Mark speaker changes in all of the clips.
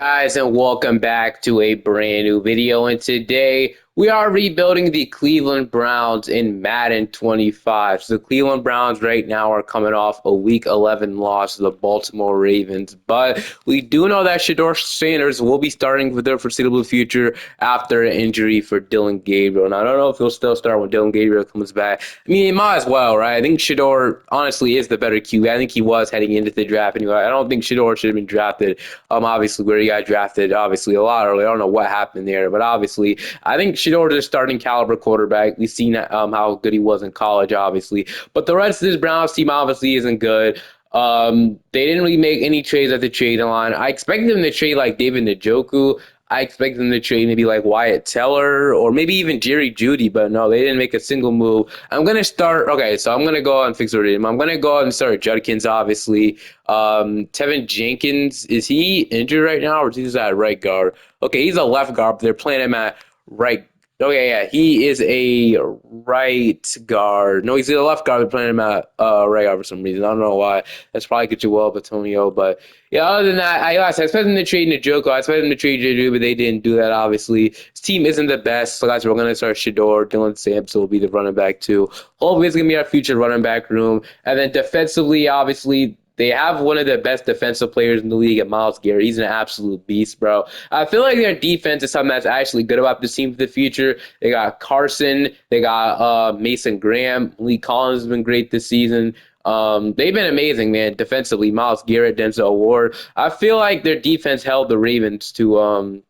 Speaker 1: Guys, and welcome back to a brand new video. And today we are rebuilding the Cleveland Browns in Madden 25. So the Cleveland Browns right now are coming off a Week 11 loss to the Baltimore Ravens, but we do know that Shador Sanders will be starting for the foreseeable future after an injury for Dillon Gabriel. And I don't know if he'll still start when Dillon Gabriel comes back. I mean, he might as well, right? I think Shador honestly is the better QB. I think he was heading into the draft anyway. I don't think Shador should have been drafted. Obviously where he got drafted, obviously a lot early. I don't know what happened there, but obviously I think Shador is a starting caliber quarterback. We've seen how good he was in college, obviously, but the rest of this Browns team obviously isn't good. They didn't really make any trades at the trade line. I expected them to trade like David Njoku. I expected them to trade maybe like Wyatt Teller or maybe even Jerry Jeudy, but no, they didn't make a single move. I'm gonna start. Okay, so I'm gonna go out and fix the team. I'm gonna go out and start Judkins, obviously. Tevin Jenkins, is he injured right now, or is he at right guard? Okay, he's a left guard, but they're playing him at right. Okay, yeah, he is a right guard. No, he's a left guard. They're playing him at right guard for some reason. I don't know why. That's probably because Joel Batonio. But yeah, other than that, I expected them to trade Njoku. I expected them to trade Juju, but they didn't do that, obviously. His team isn't the best. So, guys, we're going to start Shador. Dylan Sampson will be the running back, too. Hopefully, it's going to be our future running back room. And then defensively, obviously, they have one of the best defensive players in the league at Myles Garrett. He's an absolute beast, bro. I feel like their defense is something that's actually good about this team for the future. They got Carson. They got Mason Graham. Lee Collins has been great this season. They've been amazing, man, defensively. Myles Garrett, Denzel Ward. I feel like their defense held the Ravens to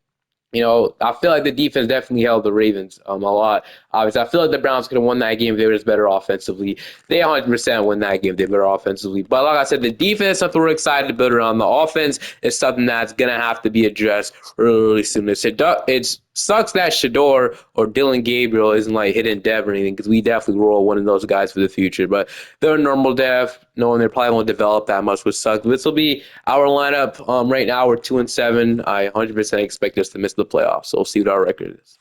Speaker 1: I feel like the defense definitely held the Ravens a lot. Obviously, I feel like the Browns could have won that game if they were just better offensively. They 100% win that game if they're better offensively. But like I said, the defense is something we're excited to build around. The offense is something that's going to have to be addressed really soon. It sucks that Shador or Dylan Gabriel isn't like hidden dev or anything because we definitely roll one of those guys for the future. But they're normal dev, knowing they probably won't develop that much, which sucks. This will be our lineup. Right now, we're 2-7. I 100% expect us to miss the playoffs. So we'll see what our record is.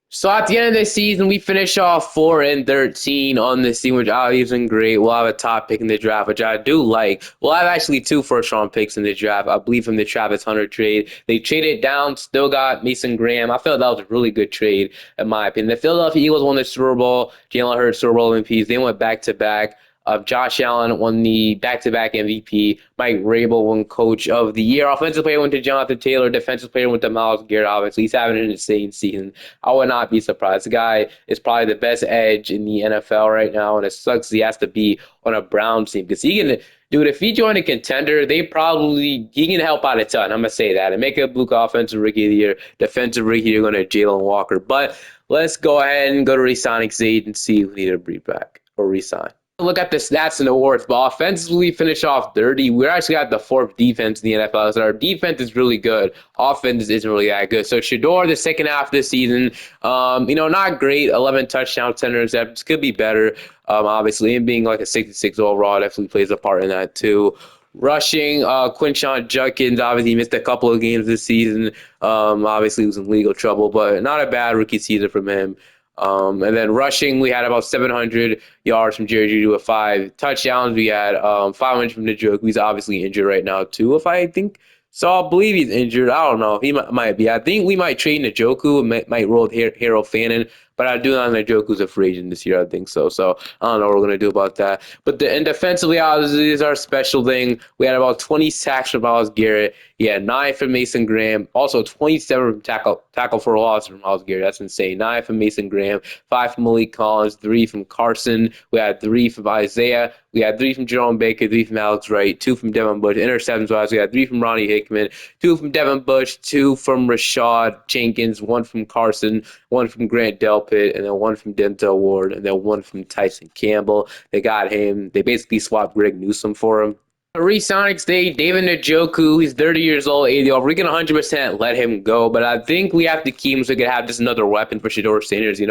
Speaker 1: So at the end of the season, we finish off 4-13 on the season, which isn't great. We'll have a top pick in the draft, which I do like. We'll have actually 2 first-round picks in the draft. I believe from the Travis Hunter trade. They traded down, still got Mason Graham. I felt that was a really good trade, in my opinion. The Philadelphia Eagles won the Super Bowl. Jalen Hurts Super Bowl MVPs. They went back-to-back. Josh Allen won the back-to-back MVP. Mike Vrabel won Coach of the Year. Offensive player went to Jonathan Taylor. Defensive player went to Myles Garrett. Obviously, he's having an insane season. I would not be surprised. The guy is probably the best edge in the NFL right now, and it sucks he has to be on a Browns team because he can. Dude, if he joined a contender, he can help out a ton. I'm gonna say that and make a Luke offensive rookie of the year, defensive rookie of the year going to Jalen Walker. But let's go ahead and go to resigning Zade and see if we need to bring back or resign. Look at the stats and awards, but offensively finish off 30. We're actually got the 4th defense in the NFL, so our defense is really good. Offense isn't really that good. So Shador, the second half of this season, not great. 11 touchdowns, 10 interceptions, could be better. Obviously, and being like a 66 overall definitely plays a part in that too. Rushing, Quinshon Judkins obviously missed a couple of games this season. Obviously, he was in legal trouble, but not a bad rookie season from him. And then rushing, we had about 700 yards from Jerry Jeudy with 5 touchdowns. We had 500 from Njoku. He's obviously injured right now too, if I think so. I believe he's injured. I don't know. He might be. I think we might trade Njoku. Might roll with Harold Fannin. But I do not know Njoku's a free agent this year. I think so. So I don't know what we're gonna do about that. But and defensively, this is our special thing. We had about 20 sacks from Myles Garrett. He had 9 from Mason Graham. Also 27 from tackle for a loss from Myles Garrett. That's insane. 9 from Mason Graham. 5 from Malik Collins. 3 from Carson. We had 3 from Isaiah. We had 3 from Jerome Baker. 3 from Alex Wright. 2 from Devin Bush. Interceptions wise, we had 3 from Ronnie Hickman. 2 from Devin Bush. 2 from Rashad Jenkins. 1 from Carson. 1 from Grant Delpit. And then 1 from Denzel Ward. And then 1 from Tyson Campbell. They got him. They basically swapped Greg Newsome for him. Re-signing day, David Njoku, he's 30 years old, 80 over. We can 100% let him go, but I think we have to keep him so we can have just another weapon for Shador Sanders, We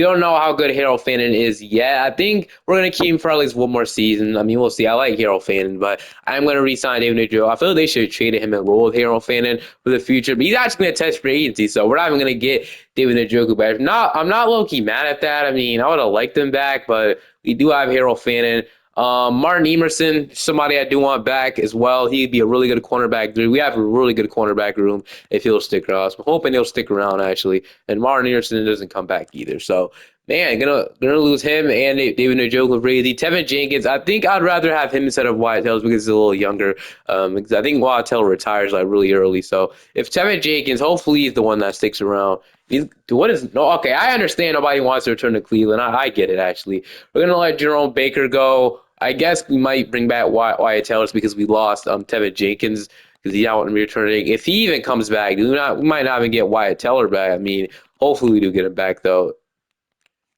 Speaker 1: don't know how good Harold Fannin is yet. I think we're going to keep him for at least one more season. I mean, we'll see. I like Harold Fannin, but I'm going to re-sign David Njoku. I feel like they should have traded him and roll with Harold Fannin for the future, but he's actually going to test free agency, so we're not even going to get David Njoku back. I'm not low-key mad at that. I mean, I would have liked him back, but we do have Harold Fannin. Martin Emerson, somebody I do want back as well. He'd be a really good cornerback. We have a really good cornerback room if he'll stick around. So I'm hoping he'll stick around actually. And Martin Emerson doesn't come back either. So man, gonna lose him and David Njoku crazy. Tevin Jenkins, I think I'd rather have him instead of Wyatt Tellers because he's a little younger. Because I think Wyatt Teller retires like really early. So if Tevin Jenkins, hopefully he's the one that sticks around. What is no? Okay, I understand nobody wants to return to Cleveland. I get it actually. We're gonna let Jerome Baker go. I guess we might bring back Wyatt Tellers because we lost Tevin Jenkins because he's not returning. If he even comes back, we might not even get Wyatt Teller back. I mean, hopefully we do get him back though.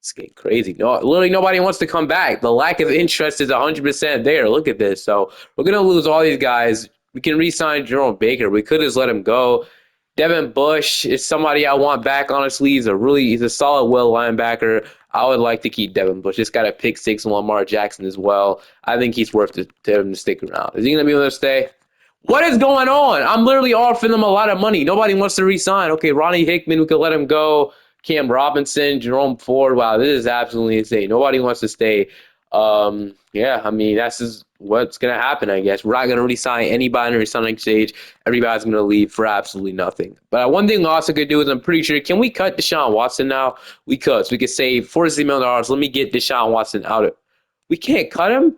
Speaker 1: It's getting crazy. No, literally nobody wants to come back. The lack of interest is 100% there. Look at this. So we're gonna lose all these guys. We can re-sign Jerome Baker. We could just let him go. Devin Bush is somebody I want back. Honestly, he's a solid will linebacker. I would like to keep Devin Bush. Just got a pick six on Lamar Jackson as well. I think he's worth it to him to stick around. Is he gonna be able to stay? What is going on? I'm literally offering them a lot of money. Nobody wants to resign. Okay, Ronnie Hickman, we could let him go. Cam Robinson, Jerome Ford. Wow, this is absolutely insane. Nobody wants to stay. Yeah, I mean, that's just what's going to happen, I guess. We're not going to re-sign anybody in the re-signing stage. Everybody's going to leave for absolutely nothing. But one thing we also could do is I'm pretty sure, can we cut Deshaun Watson now? We could. So we could save $40 million. Let me get Deshaun Watson out of. We can't cut him?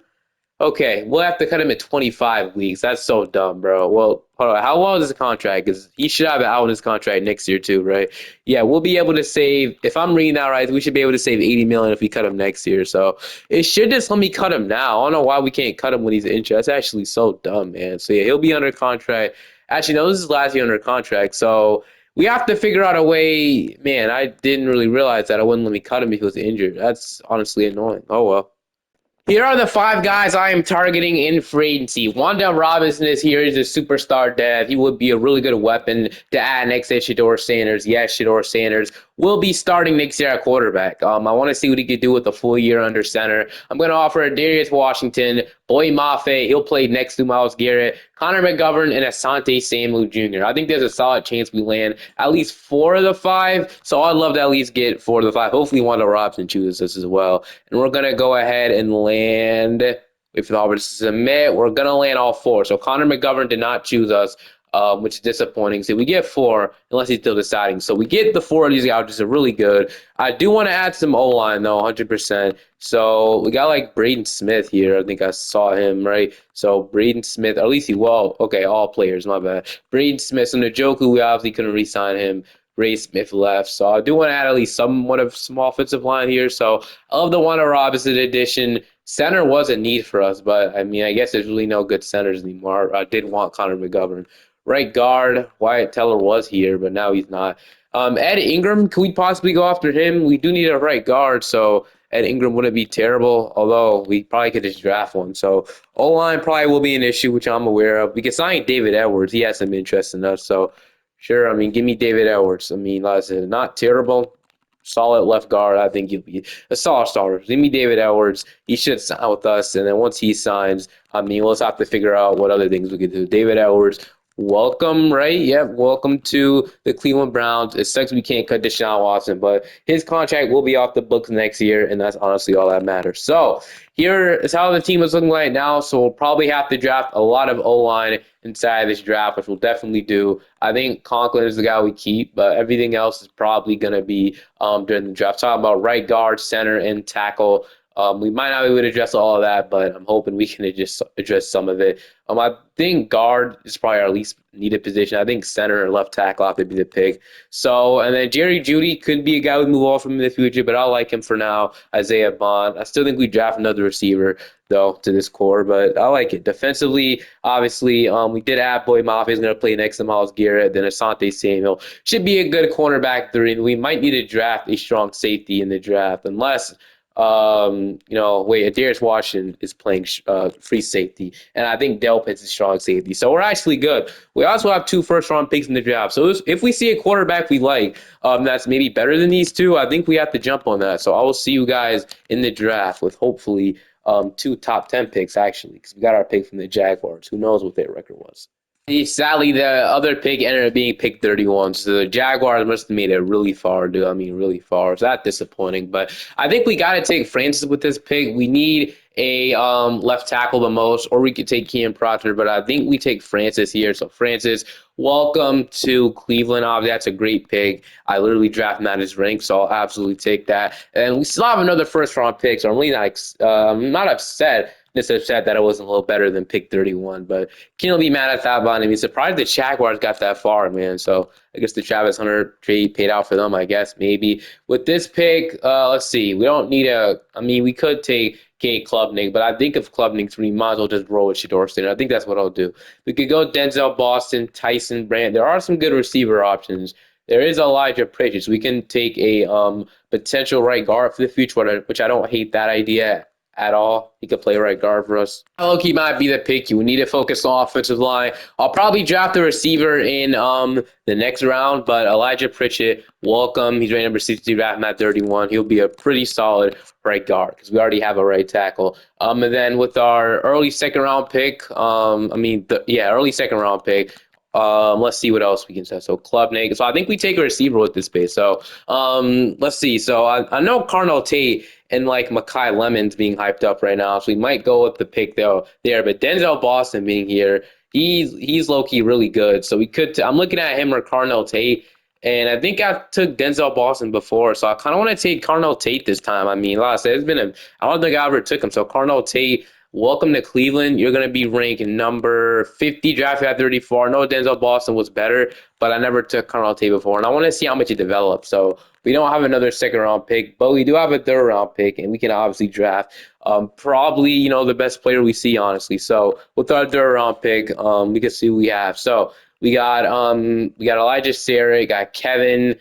Speaker 1: Okay, we'll have to cut him at 25 weeks. That's so dumb, bro. Well, hold on. How long is his contract? Because he should have it out in his contract next year too, right? Yeah, we'll be able to save. If I'm reading that right, we should be able to save 80 million if we cut him next year. So it should just let me cut him now. I don't know why we can't cut him when he's injured. That's actually so dumb, man. So yeah, he'll be under contract. Actually, no, this is last year under contract. So we have to figure out a way. Man, I didn't really realize that I wouldn't let me cut him if he was injured. That's honestly annoying. Oh well. Here are the five guys I am targeting in free agency. Wanda Robinson is here. He's a superstar dev. He would be a really good weapon to add next to Shedeur Sanders. Yes, Shedeur Sanders will be starting next year at quarterback. I want to see what he could do with a full year under center. I'm going to offer Darius Washington, Boy Mafe. He'll play next to Myles Garrett, Connor McGovern, and Asante Samuel Jr. I think there's a solid chance we land at least four of the five. So I'd love to at least get four of the five. Hopefully Wanda Robinson chooses us as well. And we're going to go ahead and land, if the offer to submit, we're going to land all four. So Connor McGovern did not choose us, which is disappointing. So we get four, unless he's still deciding. So we get the four of these guys, which is really good. I do want to add some O-line, though, 100%. So we got like Braden Smith here. I think I saw him, right? So Braden Smith, or at least okay, all players, my bad. Braden Smith, so Njoku, we obviously couldn't re-sign him. Ray Smith left. So I do want to add at least somewhat of some offensive line here. So I love the Wanda Robinson addition. Center was a need for us, but I mean, I guess there's really no good centers anymore. I did want Connor McGovern. Right guard, Wyatt Teller was here, but now he's not. Ed Ingram, can we possibly go after him? We do need a right guard, so Ed Ingram wouldn't be terrible, although we probably could just draft one. So O-line probably will be an issue, which I'm aware of. We could sign David Edwards. He has some interest in us, so sure, I mean, give me David Edwards. I mean, like I said, not terrible. Solid left guard. I think he'll be a solid starter. Give me David Edwards. He should sign with us. And then once he signs, I mean, we'll just have to figure out what other things we could do. David Edwards, welcome, right? Yep, welcome to the Cleveland Browns. It sucks we can't cut Deshaun Watson, but his contract will be off the books next year, and that's honestly all that matters. So here is how the team is looking right now. So we'll probably have to draft a lot of O-line inside this draft, which we'll definitely do. I think Conklin is the guy we keep, but everything else is probably going to be during the draft. Talking about right guard, center, and tackle. We might not be able to address all of that, but I'm hoping we can just address some of it. I think guard is probably our least needed position. I think center or left tackle have to be the pick. So, and then Jerry Jeudy could be a guy we move off from in the future, but I like him for now. Isaiah Bond. I still think we draft another receiver, though, to this core, but I like it. Defensively, obviously, we did add Boy Mafia is going to play next to Myles Garrett. Then Asante Samuel should be a good cornerback three. We might need to draft a strong safety in the draft, unless Darius Washington is playing free safety, and I think Del Pitts is strong safety. So we're actually good. We also have 2 first-round picks in the draft. So if we see a quarterback we like that's maybe better than these two, I think we have to jump on that. So I will see you guys in the draft with hopefully 2 top 10 picks, actually, because we got our pick from the Jaguars. Who knows what their record was. Sadly, the other pick ended up being pick 31. So the Jaguars must have made it really far, dude. I mean, really far. It's that disappointing. But I think we got to take Francis with this pick. We need a left tackle the most, or we could take Kean Proctor, but I think we take Francis here. So Francis, welcome to Cleveland. Obviously, that's a great pick. I literally drafted him at his rank, so I'll absolutely take that. And we still have another first round pick, so I'm really I'm not upset. Just upset that it wasn't a little better than pick 31, but can't be mad at that one. I mean, surprised the Jaguars got that far, man. So I guess the Travis Hunter trade paid out for them, I guess, maybe. With this pick, let's see. We don't need I mean, we could take Kate Klubnik, but I think if Klubnik's we might as well just roll with Shedeur Sanders. I think that's what I'll do. We could go Denzel Boston, Tyson Brand. There are some good receiver options. There is Elijah Pritchett. We can take a potential right guard for the future, which I don't hate that idea at all. He could play right guard for us. Loki might be the pick. You need to focus on offensive line. I'll probably draft the receiver in the next round, but Elijah Pritchett, welcome. He's ranked number 62, draft him at 31. He'll be a pretty solid right guard because we already have a right tackle. And then with our early second round pick, early second round pick. Let's see what else we can say. So Klubnik. So I think we take a receiver with this space. So let's see. So I know Carnell Tate and like Makai Lemons being hyped up right now, so we might go with the pick though there. But Denzel Boston being here, he's low key really good. So we could. I'm looking at him or Carnell Tate. And I think I took Denzel Boston before, so I kind of want to take Carnell Tate this time. I mean, like I said, I don't think I ever took him. So Carnell Tate, welcome to Cleveland. You're going to be ranked number 50, drafted at 34. I know Denzel Boston was better, but I never took Carnell Tate before, and I want to see how much he develops. So we don't have another second round pick, but we do have a third round pick, and we can obviously draft probably the best player we see, honestly. So with our third round pick, we can see who we have. So we got Elijah Sarah, got Kevin.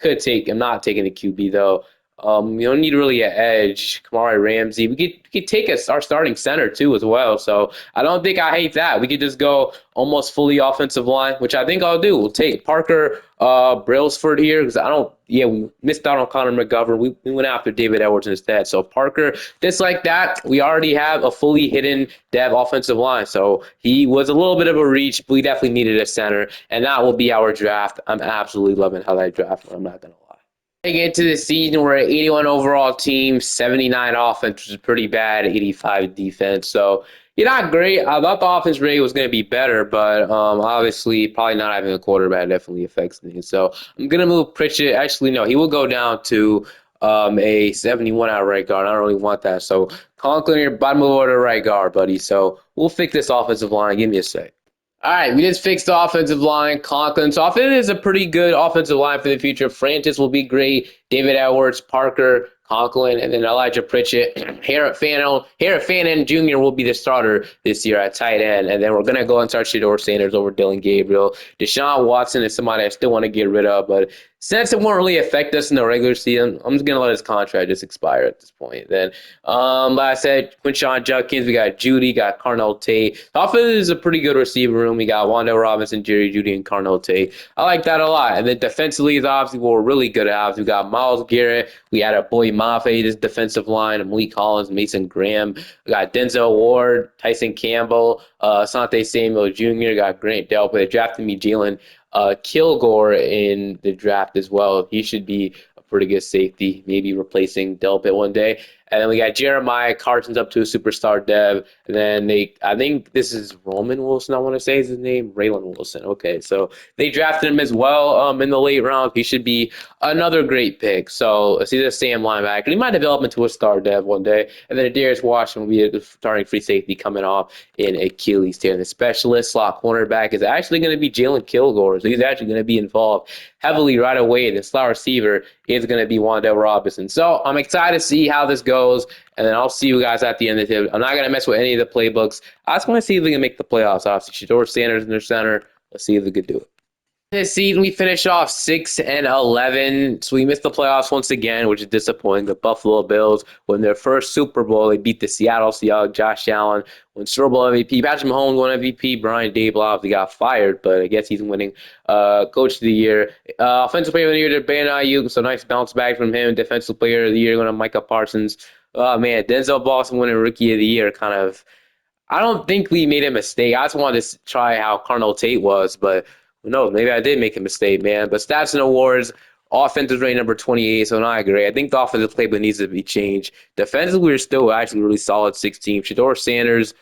Speaker 1: I'm not taking the QB though. You don't need really an edge. Kamari Ramsey. We could take our starting center too as well. So I don't think I hate that. We could just go almost fully offensive line, which I think I'll do. We'll take Parker Brailsford here because I don't. Yeah, we missed out on Connor McGovern. We went after David Edwards instead. So Parker, just like that, we already have a fully hidden dev offensive line. So he was a little bit of a reach, but we definitely needed a center, and that will be our draft. I'm absolutely loving how that draft went. I'm not gonna lie. Getting into the season, we're an 81 overall team, 79 offense, which is pretty bad, 85 defense. So you're not great. I thought the offense rate was going to be better, but obviously probably not having a quarterback definitely affects things. So I'm going to move Pritchett. Actually, no, he will go down to a 71 out right guard. I don't really want that. So Conklin, you're about to move over to right guard, buddy. So we'll fix this offensive line. Give me a sec. All right, we just fixed the offensive line. Conklin. So it is a pretty good offensive line for the future. Francis will be great. David Edwards, Parker, Conklin, and then Elijah Pritchett. Harrison Fannin Jr. will be the starter this year at tight end. And then we're going to go and start Shedeur Sanders over Dylan Gabriel. Deshaun Watson is somebody I still want to get rid of, but since it won't really affect us in the regular season, I'm just going to let his contract just expire at this point. Then, like I said, Quinshon Judkins, we got Judy, got Carnell Tate. The offense is a pretty good receiver room. We got Wanda Robinson, Jerry Judy, and Carnell Tate. I like that a lot. And then defensively is obviously what we're really good at. We got Myles Garrett. We had a boy Mafe, this defensive line, Malik Collins, Mason Graham. We got Denzel Ward, Tyson Campbell, Asante Samuel Jr., got Grant Delpit. They drafted me Jalen Kilgore in the draft as well. He should be a pretty good safety, maybe replacing Delpit one day. And then we got Jeremiah Carson's up to a superstar dev. And then I think this is Roman Wilson, I want to say is his name. Raylan Wilson. Okay, so they drafted him as well in the late round. He should be another great pick. So he's a Sam linebacker. He might develop into a star dev one day. And then Darius Washington will be a starting free safety coming off in Achilles tear. And the specialist slot cornerback is actually going to be Jalen Kilgore. So he's actually going to be involved heavily right away. The slot receiver is going to be Wandale Robinson. So I'm excited to see how this goes, and then I'll see you guys at the end of it. I'm not going to mess with any of the playbooks. I just want to see if we can make the playoffs. Obviously, Shedeur Sanders in their center. Let's see if we can do it. This season, we finished off 6-11, so we missed the playoffs once again, which is disappointing. The Buffalo Bills won their first Super Bowl. They beat the Seattle Seahawks. Josh Allen won Super Bowl MVP. Patrick Mahomes won MVP. Brian Daboll obviously got fired, but I guess he's winning Coach of the Year. Offensive Player of the Year to Ben Ayuk, so nice bounce back from him. Defensive Player of the Year going to Micah Parsons. Oh, man, Denzel Boston winning Rookie of the Year kind of. I don't think we made a mistake. I just wanted to try how Carnell Tate was, but who knows? Maybe I did make a mistake, man. But stats and awards, Offensive rating number 28, so not great. I think the offensive playbook needs to be changed. Defensively, we're still actually really solid 16. Shador Sanders,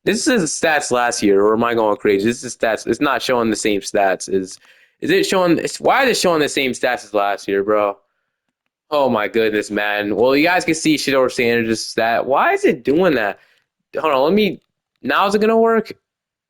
Speaker 1: this is his stats last year, or am I going crazy? This is stats. It's not showing the same stats. Is it showing? Why is it showing the same stats as last year, bro? Oh my goodness, man. Well, you guys can see Shador Sanders' stat. Why is it doing that? Hold on, let me. Now is it gonna work?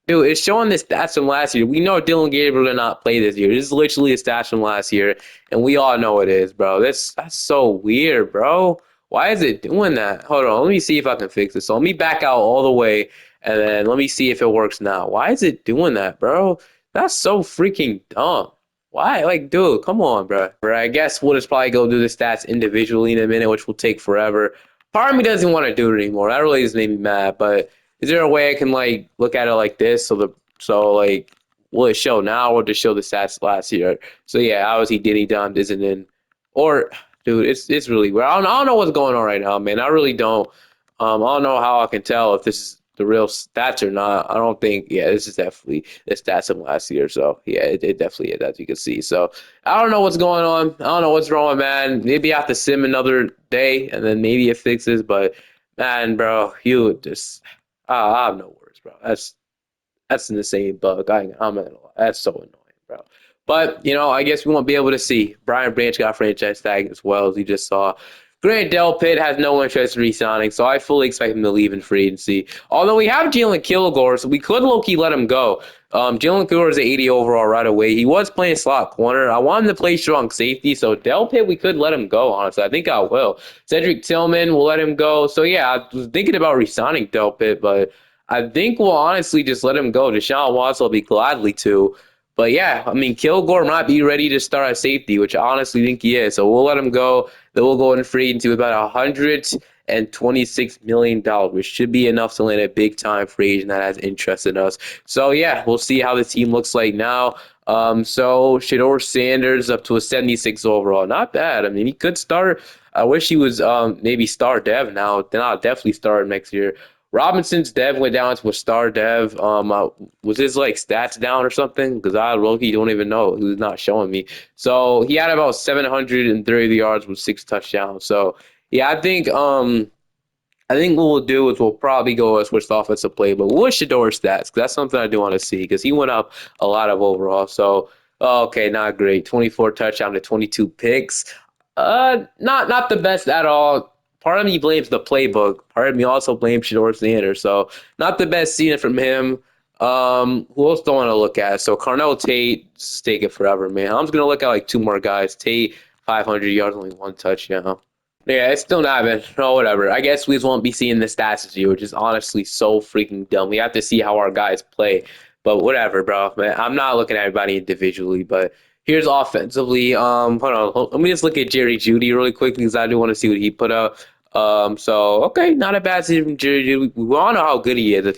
Speaker 1: Dude, it's showing the stats from last year. We know Dylan Gabriel did not play this year. This is literally a stats from last year, and we all know it is, bro. That's so weird, bro. Why is it doing that? Hold on, let me see if I can fix this. So let me back out all the way, and then let me see if it works now. Why is it doing that, bro? That's so freaking dumb. Why? Like, dude, come on, bro. I guess we'll just probably go do the stats individually in a minute, which will take forever. Part of me doesn't want to do it anymore. That really just made me mad, but is there a way I can like look at it like this so like will it show now or just show the stats last year? So yeah, obviously Diddy Don isn't in, or dude, it's really weird. I don't know what's going on right now, man. I really don't. I don't know how I can tell if this is the real stats or not. I don't think. Yeah, this is definitely the stats from last year. So yeah, it definitely is, as you can see. So I don't know what's going on. I don't know what's wrong, man. Maybe I have to sim another day and then maybe it fixes. But man, bro, you just I have no words, bro. That's an insane bug. I'm not gonna lie. That's so annoying, bro. But I guess we won't be able to see. Brian Branch got franchise tag as well, as you just saw. Grant Delpit has no interest in re-signing, so I fully expect him to leave in free agency. Although we have Jalen Kilgore, so we could low-key let him go. Jalen Kilgore is an 80 overall right away. He was playing slot corner. I want him to play strong safety, so Delpit, we could let him go, honestly. I think I will. Cedric Tillman, we'll let him go. So, yeah, I was thinking about re-signing Delpit, but I think we'll honestly just let him go. Deshaun Watson will be gladly to. But yeah, I mean, Kilgore might be ready to start at safety, which I honestly think he is. So we'll let him go. Then we'll go in free into about $126 million, which should be enough to land a big time free agent that has interest in us. So yeah, we'll see how the team looks like now. So Shador Sanders up to a 76 overall. Not bad. I mean, he could start. I wish he was maybe star dev now. Then I'll definitely start next year. Robinson's dev went down to a star dev. Was his like stats down or something? Because I low-key don't even know. He was not showing me. So he had about 730 yards with 6 touchdowns. So yeah, I think what we'll do is we'll probably go a switched offensive play, but we'll Shador stats because that's something I do want to see because he went up a lot of overall. So okay, not great. 24 touchdown to 22 picks. Not the best at all. Part of me blames the playbook. Part of me also blames Shador Sanders. So not the best seeing it from him. Who else do I want to look at? So Carnell Tate, just take it forever, man. I'm just gonna look at like two more guys. Tate, 500 yards, only one touchdown. Yeah, it's still not been. No, whatever. I guess we just won't be seeing the stats as you, which is honestly so freaking dumb. We have to see how our guys play. But whatever, bro. Man, I'm not looking at everybody individually, but here's offensively. Hold on. Let me just look at Jerry Judy really quickly because I do want to see what he put up. So okay, not a bad season from Jerry Judy. We all know how good he is. If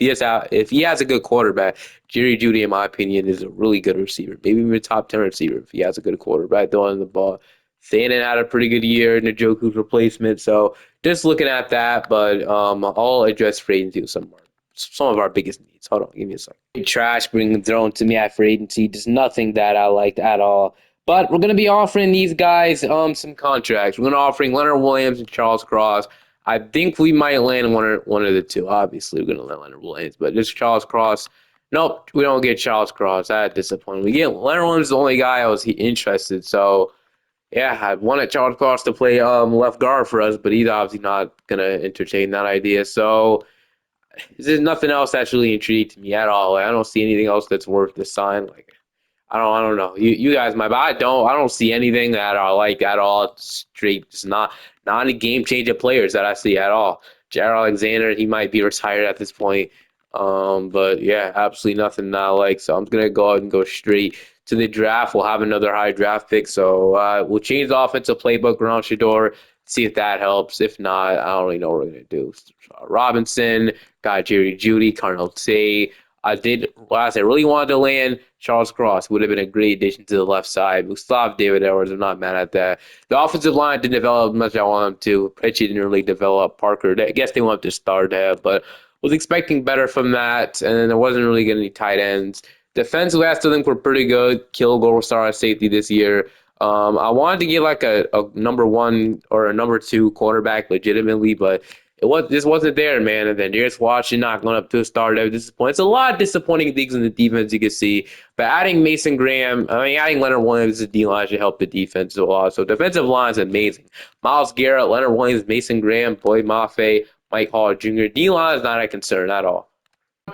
Speaker 1: he has a good quarterback, Jerry Judy, in my opinion, is a really good receiver. Maybe even a top 10 receiver if he has a good quarterback throwing the ball. Thanen had a pretty good year in Njoku's replacement. So just looking at that, but I'll address free agency with some of our biggest needs. Hold on, give me a second. Trash being thrown to me at free agency. Just nothing that I liked at all. But we're gonna be offering these guys some contracts. We're gonna offering Leonard Williams and Charles Cross. I think we might land one of the two. Obviously, we're gonna land Leonard Williams, but just Charles Cross. Nope, we don't get Charles Cross. That disappointed. We get Leonard Williams, the only guy I was interested. So yeah, I wanted Charles Cross to play left guard for us, but he's obviously not gonna entertain that idea. So there's nothing else that's really intrigued me at all. Like, I don't see anything else that's worth the sign. Like I don't know. You guys might, but I don't see anything that I like at all. It's straight, just not any game changer players that I see at all. Jared Alexander, he might be retired at this point. But yeah, absolutely nothing that I like. So I'm gonna go ahead and go straight to the draft. We'll have another high draft pick. So we'll change the offensive playbook around Shador, see if that helps. If not, I don't really know what we're gonna do. Robinson, got Jerry Judy, Carnell Tate. I really wanted to land Charles Cross. Would have been a great addition to the left side. We still have David Edwards. I'm not mad at that. The offensive line didn't develop as much as I wanted them to. Pritchett didn't really develop. Parker, I guess they wanted to start that, but was expecting better from that. And then there wasn't really getting any tight ends. Defensively, I still think we're pretty good. Kilgore will start at safety this year. I wanted to get like a number one or a number two quarterback legitimately, but this wasn't there, man. And then Darius Washington not going up to a star. That was disappointing. It's a lot of disappointing things in the defense you can see. But adding Mason Graham, I mean, adding Leonard Williams to D line should help the defense a lot. So defensive line is amazing. Myles Garrett, Leonard Williams, Mason Graham, Boyd Mafe, Mike Hall Jr. D line is not a concern at all.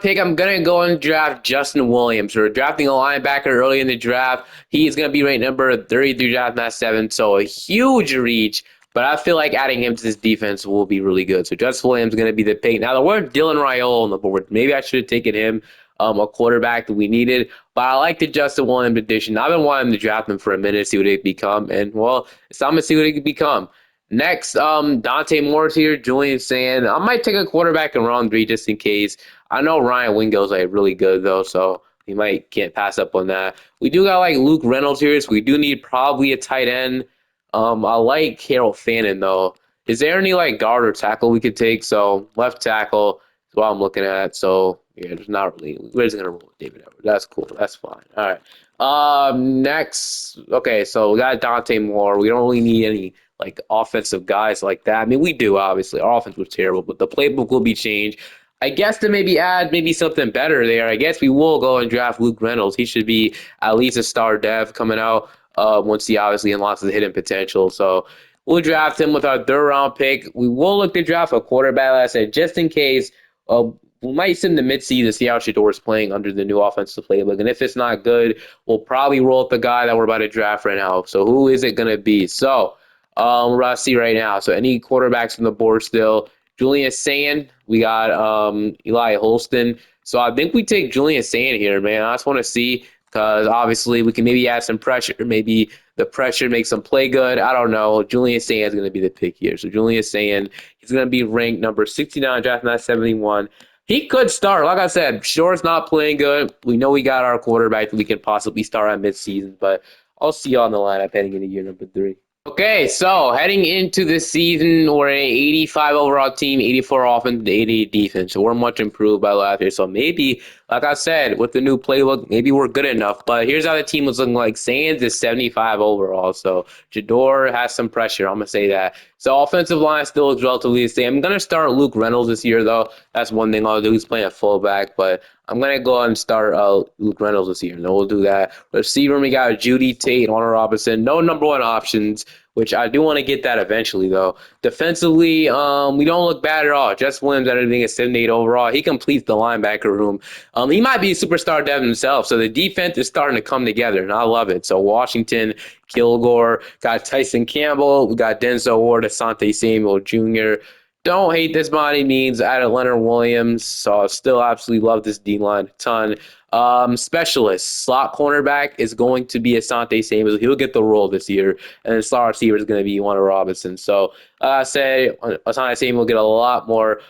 Speaker 1: Pick, I'm gonna go and draft Justin Williams. We're drafting a linebacker early in the draft. He is gonna be ranked number 33 draft, not 7, so a huge reach. But I feel like adding him to this defense will be really good. So Justin Williams is gonna be the pick. Now there were Dylan Raiola on the board. Maybe I should have taken him, a quarterback that we needed. But I like the Justin Williams addition. I've been wanting to draft him for a minute, see what he become, and well, it's time to see what he can become. Next, Dante Moore's here, Julian Sand. I might take a quarterback in round 3 just in case. I know Ryan Wingo's like really good though, so we might can't pass up on that. We do got like Luke Reynolds here, so we do need probably a tight end. I like Harold Fannin though. Is there any like guard or tackle we could take? So left tackle is what I'm looking at. So yeah, there's not really. We're just gonna roll with David Edwards. That's cool. That's fine. All right. Next. Okay, so we got Dante Moore. We don't really need any like offensive guys like that. I mean, we do obviously. Our offense was terrible, but the playbook will be changed. I guess to maybe add maybe something better there. I guess we will go and draft Luke Reynolds. He should be at least a star dev coming out once he obviously unlocks his hidden potential. So we'll draft him with our third round pick. We will look to draft a quarterback, like I said, just in case. We might send the midseason, see how Shador's playing under the new offensive playbook. And if it's not good, we'll probably roll up the guy that we're about to draft right now. So who is it going to be? So we're about to see right now. So any quarterbacks on the board still. Julian Sand, we got Eli Holston. So I think we take Julian Sand here, man. I just want to see because obviously we can maybe add some pressure. Maybe the pressure makes them play good. I don't know. Julian Sand is going to be the pick here. So Julian Sand, he's going to be ranked number 69, draft 971. He could start. Like I said, Shore's not playing good. We know we got our quarterback that we can possibly start at midseason, but I'll see you on the lineup heading into year number 3. Okay, so heading into this season, we're an 85 overall team, 84 offense, 88 defense. So we're much improved by last year. So maybe, like I said, with the new playbook, maybe we're good enough. But here's how the team was looking like. Sands is 75 overall. So Jador has some pressure. I'm going to say that. So offensive line still is relatively the same. I'm going to start Luke Reynolds this year, though. That's one thing I'll do. He's playing at fullback. But I'm going to go ahead and start Luke Reynolds this year. And then we'll do that. Receiver, we got Judy Tate, Honor Robinson. No number one options, which I do want to get that eventually, though. Defensively, we don't look bad at all. Jess Williams, everything is 78 overall. He completes the linebacker room. He might be a superstar dev himself, so the defense is starting to come together, and I love it. So Washington, Kilgore, got Tyson Campbell, we got Denzel Ward, Asante Samuel Jr. Don't hate this by any means. Added Leonard Williams, so I still absolutely love this D-line a ton. Specialist, slot cornerback is going to be Asante Samuel. He'll get the role this year. And then slot receiver is going to be Warner Robinson. So I say Asante Samuel will get a lot more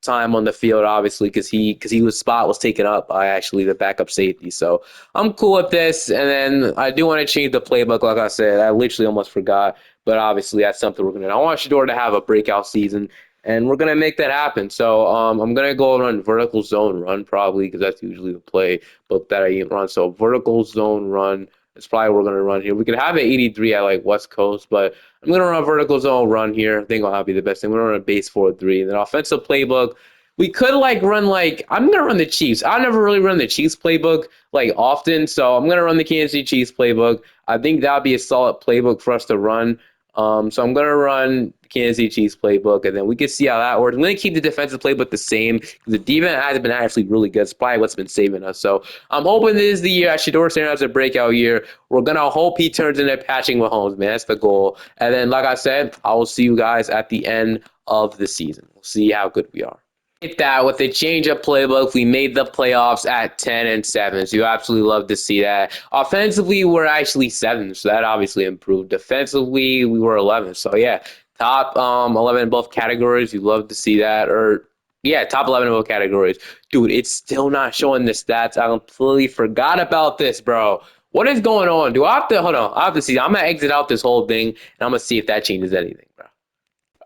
Speaker 1: time on the field, obviously, because his spot was taken up by actually the backup safety. So I'm cool with this. And then I do want to change the playbook, like I said. I literally almost forgot. But obviously, that's something we're going to do. I want Shador to have a breakout season, and we're going to make that happen. So I'm going to go and run vertical zone run probably because that's usually the play book that I run. So vertical zone run is probably what we're going to run here. We could have an 83 at like West Coast, but I'm going to run vertical zone run here. I think I'll be the best thing. We're going to run a base 4-3. And then offensive playbook, we could like run like I'm going to run the Chiefs. I never really run the Chiefs playbook like often, so I'm going to run the Kansas City Chiefs playbook. I think that'll be a solid playbook for us to run. So I'm going to run Kansas City Chiefs playbook, and then we can see how that works. I'm going to keep the defensive playbook the same. The defense has been actually really good. It's probably what's been saving us. So I'm hoping this is the year Shador Sanders has a breakout year. We're going to hope he turns into Patrick Mahomes, man. That's the goal. And then, like I said, I will see you guys at the end of the season. We'll see how good we are. That with the change of playbook, we made the playoffs at 10-7. So you absolutely love to see that. Offensively, we're actually 7, so that obviously improved. Defensively, we were 11. So yeah, top 11 in both categories. You love to see that. Or yeah, top 11 in both categories. Dude, it's still not showing the stats. I completely forgot about this, bro. What is going on? Do I have to hold on? I have to see. I'm gonna exit out this whole thing, and I'm gonna see if that changes anything, bro.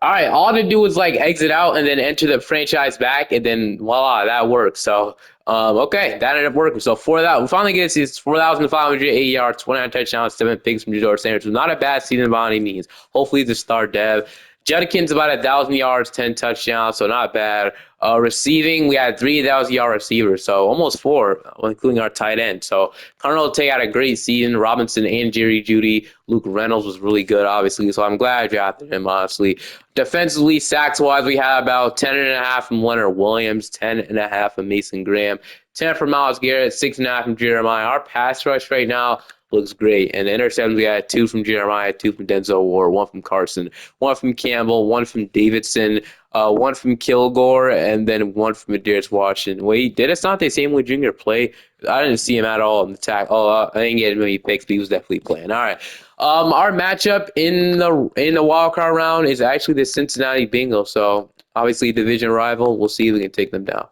Speaker 1: All right, all to do is like exit out and then enter the franchise back, and then voila, that works. So, okay, that ended up working. So for that, we finally get his 4,580 yards, 29 touchdowns, 7 picks from Jador Sanders. Not a bad season by any means. Hopefully, he's a star dev. Judkins about 1,000 yards, 10 touchdowns, so not bad. Receiving, we had 3,000 yard receivers, so almost four, including our tight end. So Colonel Tay had a great season. Robinson and Jerry Judy. Luke Reynolds was really good, obviously. So I'm glad I drafted him, honestly. Defensively, sacks wise, we had about 10.5 from Leonard Williams, 10.5 from Mason Graham, 10 from Myles Garrett, 6.5 from Jeremiah. Our pass rush right now looks great. And the interceptions, we had 2 from Jeremiah, 2 from Denzel Ward, 1 from Carson, 1 from Campbell, 1 from Davidson, 1 from Kilgore, and then 1 from Adarius Washington. Wait, did Asante Samuel Jr. play? I didn't see him at all in the tack. Oh, I didn't get many picks, but he was definitely playing. All right. Our matchup in the wild card round is actually the Cincinnati Bengals. So obviously division rival. We'll see if we can take them down.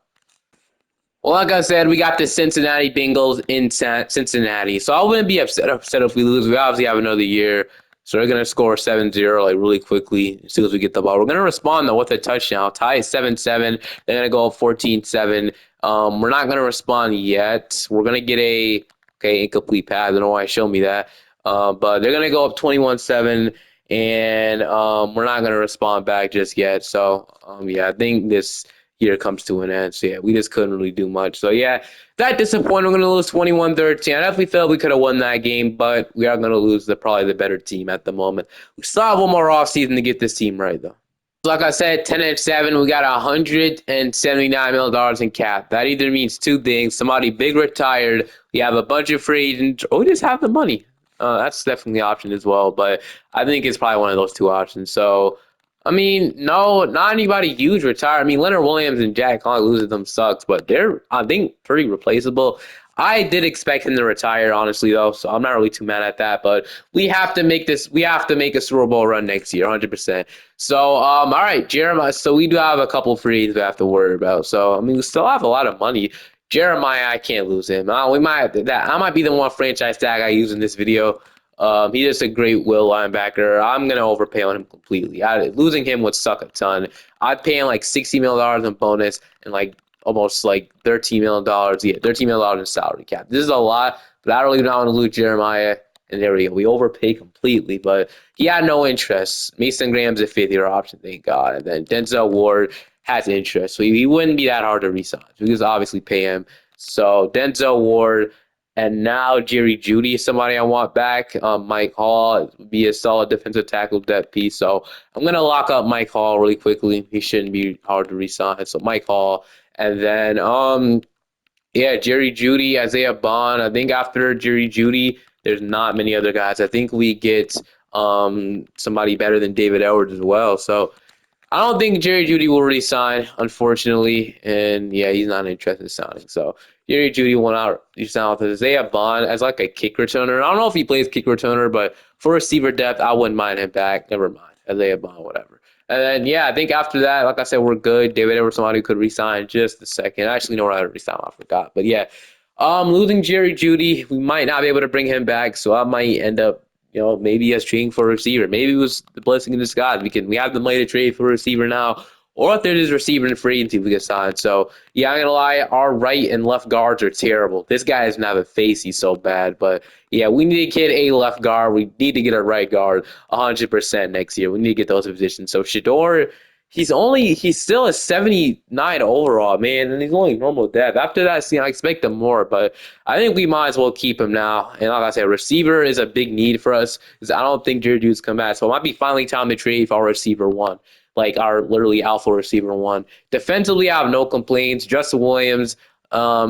Speaker 1: Well, like I said, we got the Cincinnati Bengals in Cincinnati. So I wouldn't be upset if we lose. We obviously have another year. So they're going to score 7-0 like really quickly as soon as we get the ball. We're going to respond, though, with a touchdown. Tie is 7-7. They're going to go 14-7. We're not going to respond yet. We're going to get incomplete pass. I don't know why it showed me that. But they're going to go up 21-7, and we're not going to respond back just yet. So, yeah, I think this year comes to an end. So, yeah, we just couldn't really do much. So, yeah, that disappointing. We're going to lose 21-13. I definitely felt we could have won that game, but we are going to lose probably the better team at the moment. We still have one more offseason to get this team right, though. Like I said, 10-7, we got $179 million in cap. That either means two things. Somebody big retired, we have a bunch of free agents, or we just have the money. That's definitely an option as well, but I think it's probably one of those two options. So, I mean, no, not anybody huge retired. I mean, Leonard Williams and Jack Conley losing them sucks, but they're, I think, pretty replaceable. I did expect him to retire, honestly, though, so I'm not really too mad at that. But we have to make this. We have to make a Super Bowl run next year, 100%. So, all right, Jeremiah. So we do have a couple frees we have to worry about. So, I mean, we still have a lot of money. Jeremiah, I can't lose him. We might that I might be the one franchise tag I use in this video. He's just a great will linebacker. I'm gonna overpay on him completely. Losing him would suck a ton. I'd pay him like $60 million in bonus and like almost like $13 million. Yeah, $13 million in salary cap. This is a lot, but I don't really want to lose Jeremiah. And there we go. We overpay completely, but he had no interest. Mason Graham's a fifth-year option, thank God. And then Denzel Ward has interest, so he wouldn't be that hard to resign. We just obviously pay him. So Denzel Ward, and now Jerry Judy is somebody I want back. Mike Hall would be a solid defensive tackle depth piece. So I'm gonna lock up Mike Hall really quickly. He shouldn't be hard to resign. So Mike Hall, and then yeah, Jerry Judy, Isaiah Bond. I think after Jerry Judy, there's not many other guys. I think we get somebody better than David Edwards as well. So I don't think Jerry Judy will resign, unfortunately, and yeah, he's not interested in signing. So Jerry Judy went out. You sound with Isaiah Bond as like a kick returner. I don't know if he plays kick returner, but for receiver depth, I wouldn't mind him back. Never mind, Isaiah Bond, whatever. And then yeah, I think after that, like I said, we're good. David Edwards, somebody who could resign just a second. I actually know where I resign. I forgot, but yeah, losing Jerry Judy, we might not be able to bring him back, so I might end up maybe us trading for a receiver. Maybe it was the blessing in disguise. We have the money to trade for a receiver now, or if there's a receiver in free agency we get signed. So yeah, I'm gonna lie, our right and left guards are terrible. This guy doesn't have a face; he's so bad. But yeah, we need to get a left guard. We need to get a right guard 100% next year. We need to get those positions. So Shador. He's still a 79 overall, man, and he's only normal depth. After that, I expect him more, but I think we might as well keep him now. And like I said, receiver is a big need for us because I don't think Jerry Judy's come back. So it might be finally time to trade for our receiver one, like our literally alpha receiver one. Defensively, I have no complaints. Justin Williams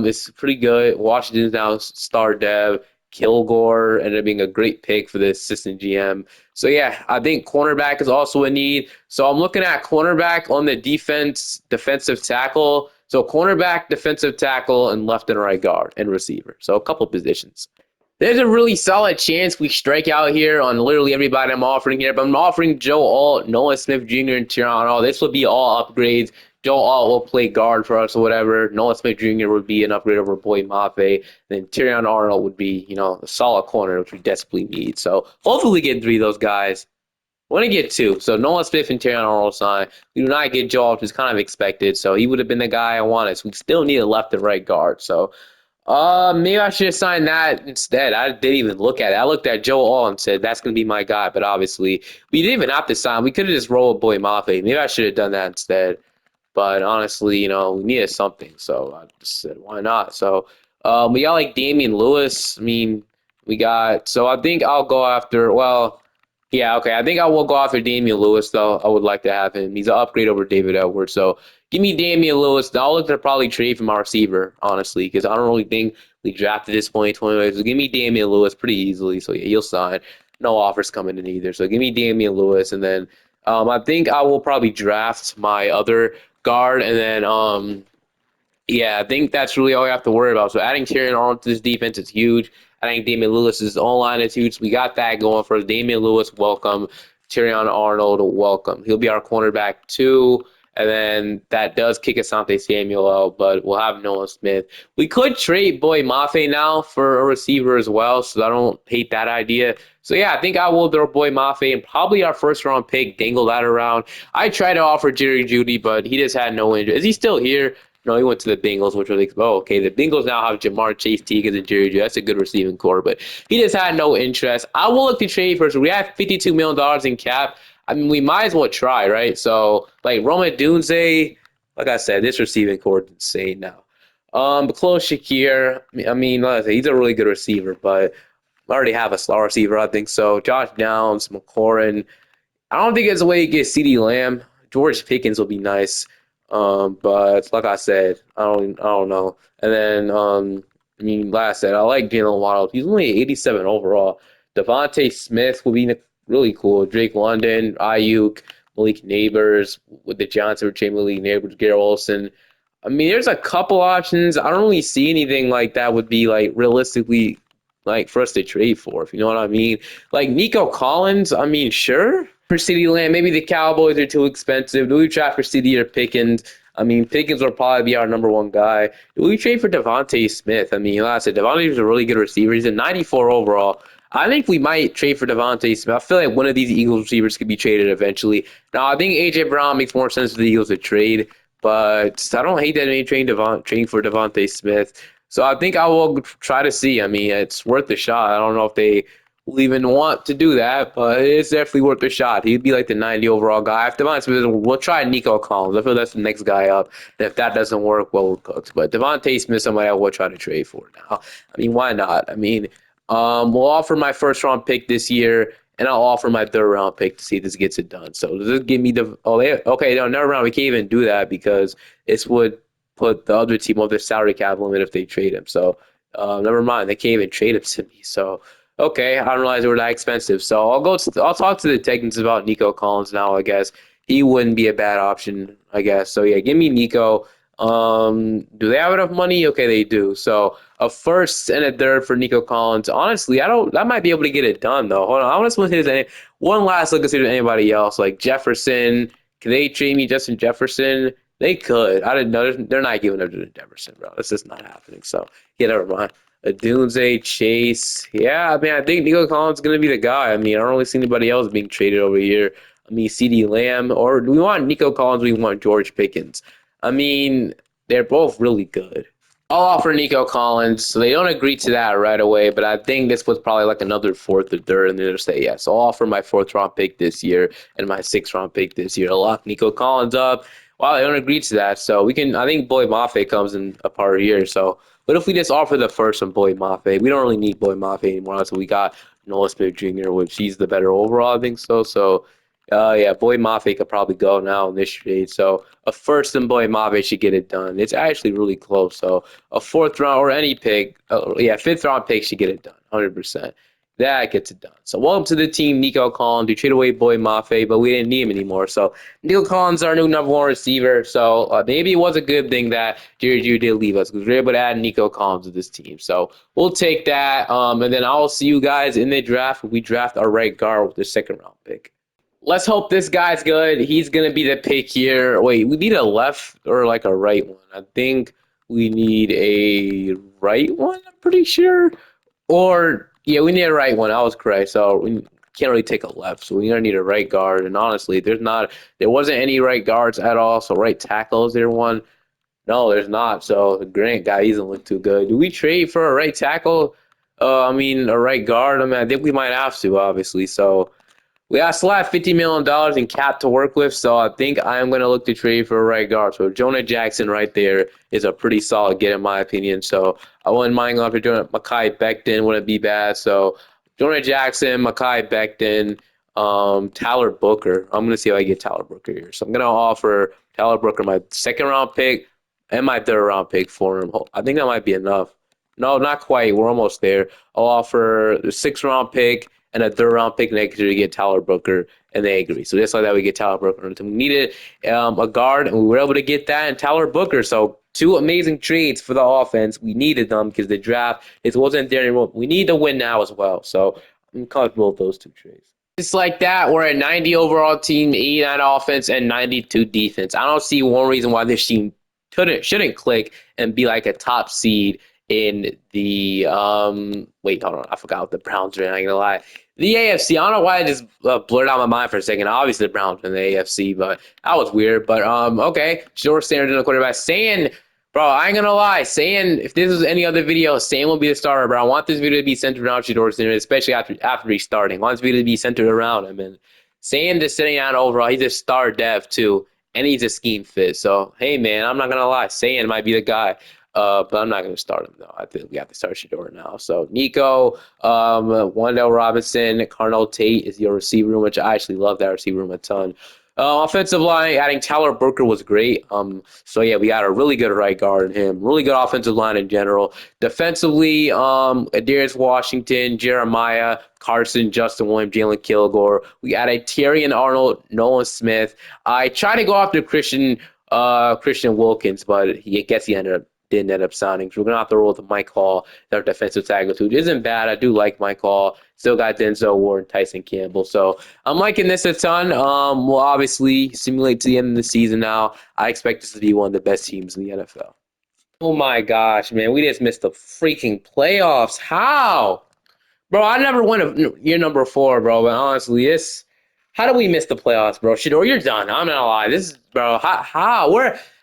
Speaker 1: is pretty good. Washington's now star dev. Kilgore ended up being a great pick for the assistant GM. So yeah, I think cornerback is also a need. So I'm looking at cornerback on the defensive tackle. So cornerback, defensive tackle, and left and right guard and receiver. So a couple positions. There's a really solid chance we strike out here on literally everybody I'm offering here. But I'm offering Joe Alt, Nolan Smith Jr., and Tyron All. This would be all upgrades. Joe Alt will play guard for us or whatever. Nolan Smith Jr. would be an upgrade over Boyd Mafe. Then Tyrion Arnold would be, a solid corner, which we desperately need. So hopefully we get three of those guys. want to get two. So Nolan Smith and Terrion Arnold signed. We do not get Joe, which is kind of expected. So he would have been the guy I wanted. So we still need a left and right guard. So maybe I should have signed that instead. I didn't even look at it. I looked at Joe All and said that's gonna be my guy. But obviously, we didn't even have to sign. We could have just rolled Boy Mafe. Maybe I should have done that instead. But honestly, we needed something, so I just said, why not? So we got like Damian Lewis. I mean, we got. So I think I'll go after. Well, yeah, okay. I think I will go after Damian Lewis, though. I would like to have him. He's an upgrade over David Edwards. So give me Damian Lewis. I'll look to probably trade from our receiver, honestly, because I don't really think we drafted this 2020. So give me Damian Lewis pretty easily. So yeah, he'll sign. No offers coming in either. So give me Damian Lewis, and then I think I will probably draft my other guard, and then yeah, I think that's really all we have to worry about. So adding Tyrion Arnold to this defense is huge. Adding Damian Lewis's online is huge. We got that going for us. Damian Lewis, welcome. Tyrion Arnold, welcome. He'll be our cornerback too. And then that does kick Asante Samuel out, but we'll have Noah Smith. We could trade Boy Mafe now for a receiver as well, so I don't hate that idea. So yeah, I think I will throw Boy Mafe and probably our first round pick, dangle that around. I tried to offer Jerry Judy, but he just had no interest. Is he still here? No, he went to the Bengals, which was like, oh, okay. The Bengals now have Jamar Chase, Teague, and Jerry Judy. That's a good receiving core, but he just had no interest. I will look to trade first. We have $52 million in cap. I mean, we might as well try, right? So, like Roma Dunze, like I said, this receiving core is insane now. But Close Shakir, like I said, he's a really good receiver, but I already have a star receiver, I think so. Josh Downs, McLaurin, I don't think there's a way to get CeeDee Lamb. George Pickens will be nice. But like I said, I don't know. And then like I said, I like Jalen Waddle. He's only 87 overall. Devontae Smith will be really cool. Drake London, Ayuk, Malik Neighbors with the Giants or Malik Neighbors, Garrett Wilson. I mean, there's a couple options. I don't really see anything like that would be like realistically like for us to trade for, if you know what I mean. Like Nico Collins, I mean, sure. For CeeDee Lamb, maybe the Cowboys are too expensive. Do we trade for CeeDee or Pickens? I mean, Pickens will probably be our number one guy. Do we trade for Devontae Smith? I mean, like I said, Devontae is a really good receiver. He's a 94 overall. I think we might trade for Devontae Smith. I feel like one of these Eagles receivers could be traded eventually. Now, I think A.J. Brown makes more sense for the Eagles to trade, but I don't hate that they trading for Devontae Smith. So I think I will try to see. I mean, it's worth a shot. I don't know if they will even want to do that, but it's definitely worth a shot. He'd be like the 90 overall guy. If Devontae Smith, we'll try Nico Collins. I feel that's the next guy up. And if that doesn't work, well, we're cooked. But Devontae Smith, somebody I will try to trade for now. I mean, why not? I mean, we'll offer my first round pick this year, and I'll offer my third round pick to see if this gets it done. So does this give me the okay? No, never mind. We can't even do that because this would put the other team over their salary cap limit if they trade him. So never mind. They can't even trade him to me. So okay, I didn't realize they were that expensive. So I'll talk to the Titans about Nico Collins now. I guess he wouldn't be a bad option. I guess so. Yeah, give me Nico. Do they have enough money? Okay, they do. So a first and a third for Nico Collins. Honestly, I don't. I might be able to get it done though. Hold on, I want to see one last look at anybody else like Jefferson. Can they trade me Justin Jefferson? They could. I didn't know. They're not giving up to Jefferson, bro. It's just not happening. So yeah, never mind. A Dunze, Chase. Yeah, I mean, I think Nico Collins is going to be the guy. I mean, I don't really see anybody else being traded over here. I mean, CeeDee Lamb, or do we want Nico Collins? We want George Pickens. I mean, they're both really good. I'll offer Nico Collins. So they don't agree to that right away, but I think this was probably like another fourth or third, and they'll say yes. So I'll offer my fourth round pick this year and my sixth round pick this year. I'll lock Nico Collins up. Wow, they don't agree to that. So we can. I think Boy Mafe comes in a part here. So what if we just offer the first one, Boy Mafe? We don't really need Boy Mafe anymore. So we got Noah Smith Jr., which he's the better overall, I think so. So yeah, Boy Mafe could probably go now in this trade. So a first and Boy Mafe should get it done. It's actually really close. So a fourth round or any pick, yeah, fifth round pick should get it done, 100%. That gets it done. So welcome to the team, Nico Collins. We traded away Boy Mafe, but we didn't need him anymore. So Nico Collins is our new number one receiver. So maybe it was a good thing that Jerry Judy did leave us because we were able to add Nico Collins to this team. So we'll take that. And then I'll see you guys in the draft. We draft our right guard with the second round pick. Let's hope this guy's good. He's going to be the pick here. Wait, we need a left or like a right one. I think we need a right one, I'm pretty sure. Or, yeah, we need a right one. I was correct. So can't really take a left, so we're gonna need a right guard. And honestly, there wasn't any right guards at all. So right tackle is there one? No, there's not. So the Grant guy, he doesn't look too good. Do we trade for a right tackle? I mean, a right guard. I mean, I think we might have to, obviously. So still have $50 million in cap to work with, so I think I'm going to look to trade for a right guard. So Jonah Jackson right there is a pretty solid get in my opinion. So I wouldn't mind going after Jonah. Mekhi Becton wouldn't be bad. So Jonah Jackson, Mekhi Becton, Tyler Booker. I'm going to see if I get Tyler Booker here. So I'm going to offer Tyler Booker my second round pick and my third round pick for him. I think that might be enough. No, not quite. We're almost there. I'll offer the sixth round pick and a third round pick next year to get Tyler Booker, and they agree. So just like that, we get Tyler Booker. And we needed a guard, and we were able to get that and Tyler Booker. So two amazing trades for the offense. We needed them because the draft it wasn't there anymore. We need to win now as well. So I'm comfortable with those two trades. Just like that, we're at 90 overall team, 89 offense, and 92 defense. I don't see one reason why this team shouldn't click and be like a top seed in the wait, hold on, I forgot what the Browns are in. I'm gonna lie. The AFC. I don't know why I just blurred out my mind for a second. Obviously the Browns in the AFC, but that was weird. But okay. Short Sanders in the quarterback. Saying, bro, I ain't gonna lie. Saying if this was any other video, Sam will be the starter, but I want this video to be centered around Shedeur Sanders, especially after he's starting. I want this video to be centered around him. And Sam just sitting out overall, he's a star dev too, and he's a scheme fit. So hey man, I'm not gonna lie. Saying might be the guy. But I'm not going to start him though. I think we have to start Shedeur now. So Nico, Wandale Robinson, Carnell Tate is your receiver room, which I actually love that receiver room a ton. Offensive line, adding Tyler Booker was great. So yeah, we got a really good right guard in him. Really good offensive line in general. Defensively, Adarius Washington, Jeremiah, Carson, Justin Williams, Jalen Kilgore. We added Terry and Arnold, Nolan Smith. I tried to go after Christian Wilkins, but I guess he didn't end up signing. So we're gonna have to roll with Mike Hall, their defensive tackle, which isn't bad. I do like Mike Hall. Still got Denzel Ward, Tyson Campbell. So I'm liking this a ton. We'll obviously simulate to the end of the season now. I expect this to be one of the best teams in the NFL. Oh my gosh, man, we just missed the freaking playoffs. How? Bro, I never went year number 4, bro. But honestly, how do we miss the playoffs, bro? Shedeur, you're done. I'm not gonna lie. This is, bro.